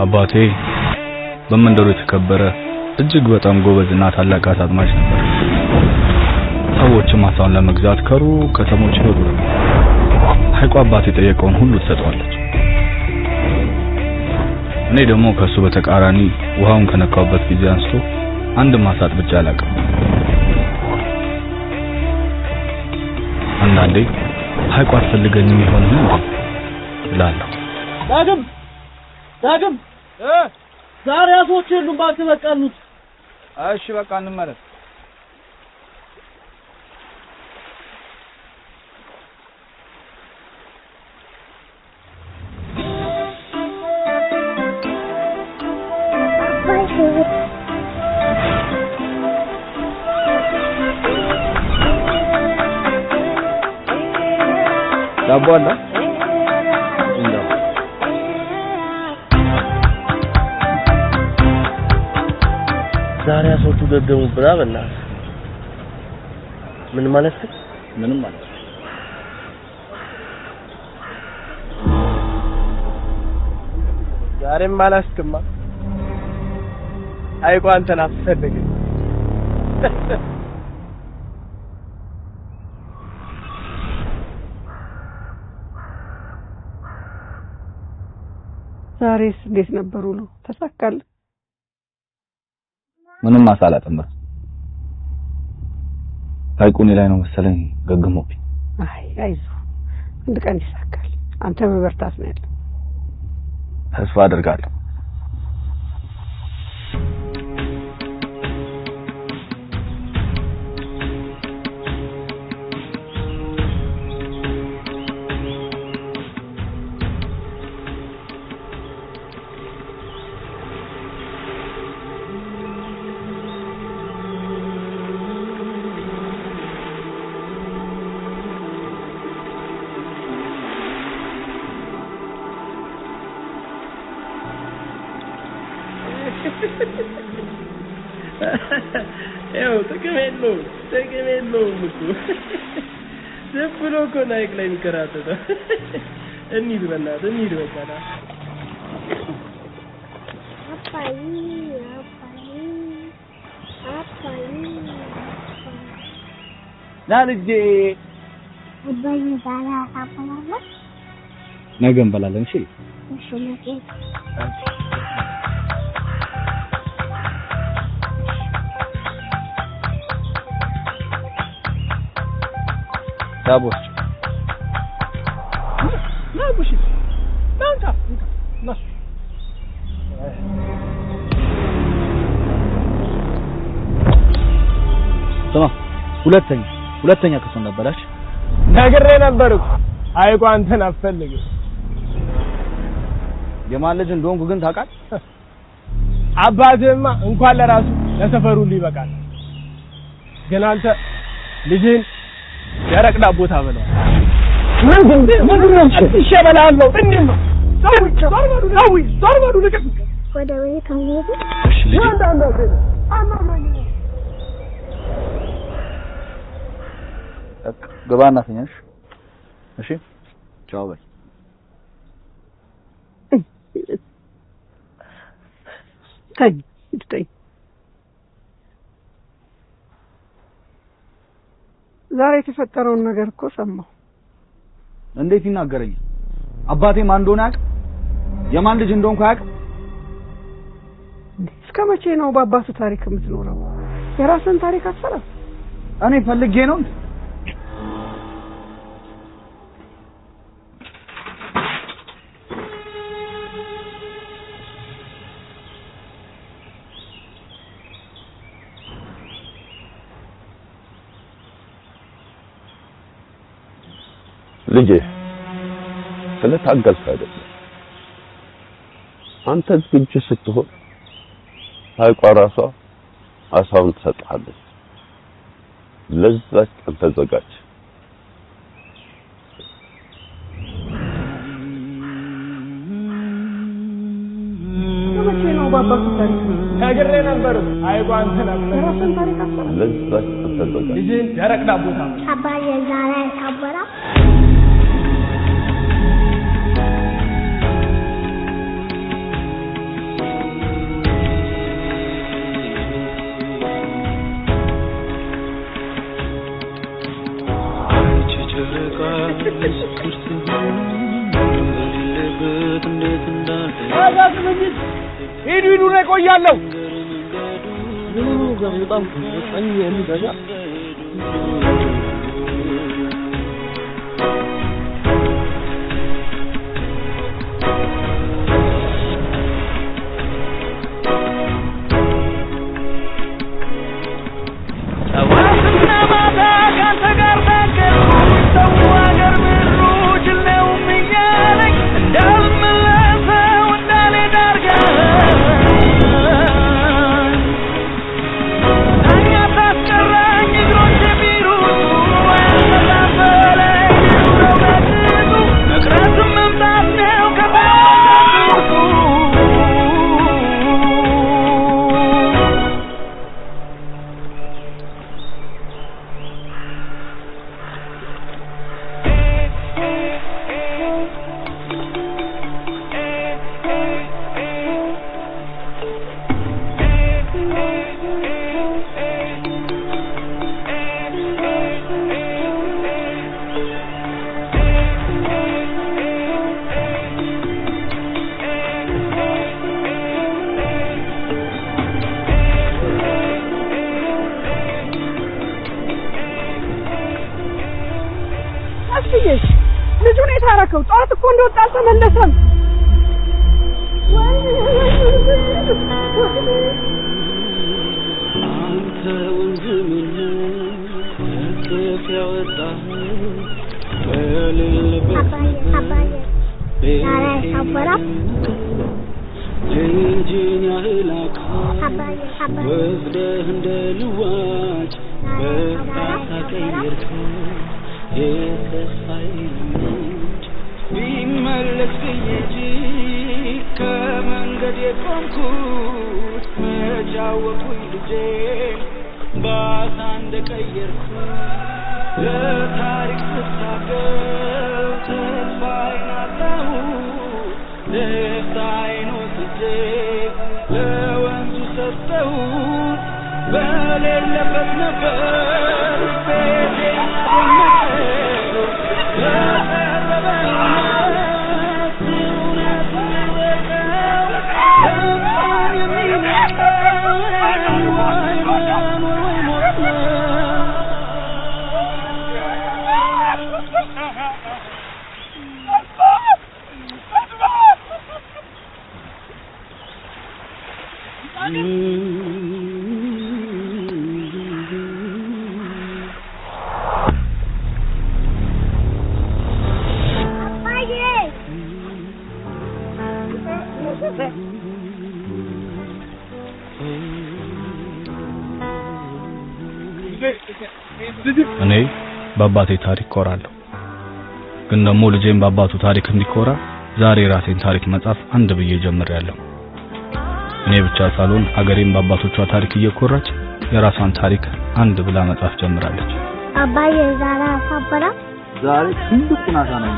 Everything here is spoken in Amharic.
አባቴ በመንደሩ የተከበረ እጅግ በጣም ጎበዝና ታላቅ አሳ አጥማጅ ነበር። ሰዎችም አሳውን ለመግዛት ከሩቅ ከተሞች ይሄዱ ነበር። ሐይቁ አባቴ የጠየቀውን ሁሉ ትሰጠዋለች። እኔ ደግሞ ከሱ በተቃራኒ ውሃውን ከነካውበት ጊዜ አንስቶ አንድም አሳ አጥምጄ አላውቅም። አንዳንዴ ሐይቁ አትፈልገኝም ይሆን እላለሁ። ዳግም ዛሬ አሶች የሉም ባትበቀሉት። እሺ በቃ እንመለስ። ዳቦ አለ? ዛሬ አሶቹ ገደሙ ብራ በእናትህ። ምን ማለት ነው? ምንም ማለት ነው። ዛሬም አላስክማ። ሐይቁ አንተን አትፈልግም። ዛሬስ እንዴት ነበር ውሎ? ተሳካል? ምንም አሳ አላጠመድኩም። ሐይቁ እኔ ላይ ነው መሰለኝ ገግሞብኝ። አይዞህ አንድ ቀን ይሳካል። አንተ በበርታት ነው ያለው። ተስፋ አደርጋለሁ። ጥቅም የለውም እኮ ዝም ብሎ እኮ ሐይቅ ላይ የሚከራተተው። እንሂድ በእናትህ በቃ ና። ና ልጄ። ነገ እንበላለን። እሺ ዳቦስ ናቡሽ ናንታ ና ስማ፣ ሁለተኛ ከሰው ነበርሽ ነግሬ ነበር እኮ ሐይቁ አንተን አትፈልግም። የማን ልጅ እንደሆንኩ ግን ታውቃለህ? አባትህማ እንኳን ለራሱ ለሰፈሩ ሁሉ ይበቃል። ግን አንተ ልጅህን ደረቅ ዳቦ ታበላው። ምንድን ነው እሸበላለሁ? እንዴት ነው? ዞር በሉ ልቀቅ። ወደ ቤት ከመሄዱ እሺ ልጅ ገባና ተኛሽ። እሺ ቻው በይ። ተኝ ዛሬ የተፈጠረውን ነገር እኮ ሰማሁ። እንዴት ይናገረኛል? አባቴ ማን እንደሆነ ያውቅ? የማን ልጅ እንደሆንኩ ያውቅ? እስከ መቼ ነው በአባቱ ታሪክ የምትኖረው? የራስን ታሪክ አትሰራም? እኔ ፈልጌ ነው እንዴ? ልጄ ስለታገልክ አይደለም። አንተ ዝግጁ ስትሆን ሐይቋ ራሷ አሳውን ትሰጥሃለች። ለዛች ቀን ተዘጋጅ። መቼ ነው በአባቱ ታሪክ ነግሬ ነበር ሐይቋ አንተን አትፈልግም። የራስን ታሪክ አትሰራም? ለዛች ቀን ተዘጋጅ። ልጅህን ደረቅ ዳቦ ታበላው። አባዬ ዛሬ ካበራ ሂዱ ነው ቆያለሁ በጣም ቀኝ የሚገዛ ልጁን የታረከው ጧት እኮ እንደወጣ ተመለሰም አንተ ወንዝምን ከፍ ያወጣ በሌለበት ጅንጅን ያህል አካል ወስደህ እንደ ልዋጭ በሳት ቀይርከው የተስፋዬን ምንጭ ቢመለስ ብዬ ከመንገድ የቆምኩት መጫወኩኝ ልጄ ባሳ እንደቀየርኩት ለታሪክ ስታገል ተስፋዬን አጣሁት ደስታዬን ወስጄ ለወንዙ ሰጠሁት በሌለበት ነበር ቤቴ እኔ በአባቴ ታሪክ ኮራለሁ ግን ደግሞ ልጄን በአባቱ ታሪክ እንዲኮራ ዛሬ ራሴን ታሪክ መጻፍ አንድ ብዬ ጀምሬያለሁ እኔ ብቻ ሳልሆን ሀገሬን በአባቶቿ ታሪክ እየኮራች የራሷን ታሪክ አንድ ብላ መጻፍ ጀምራለች አባዬ ዛሬ አሳበራ ዛሬ ትልቁ ናታ ነው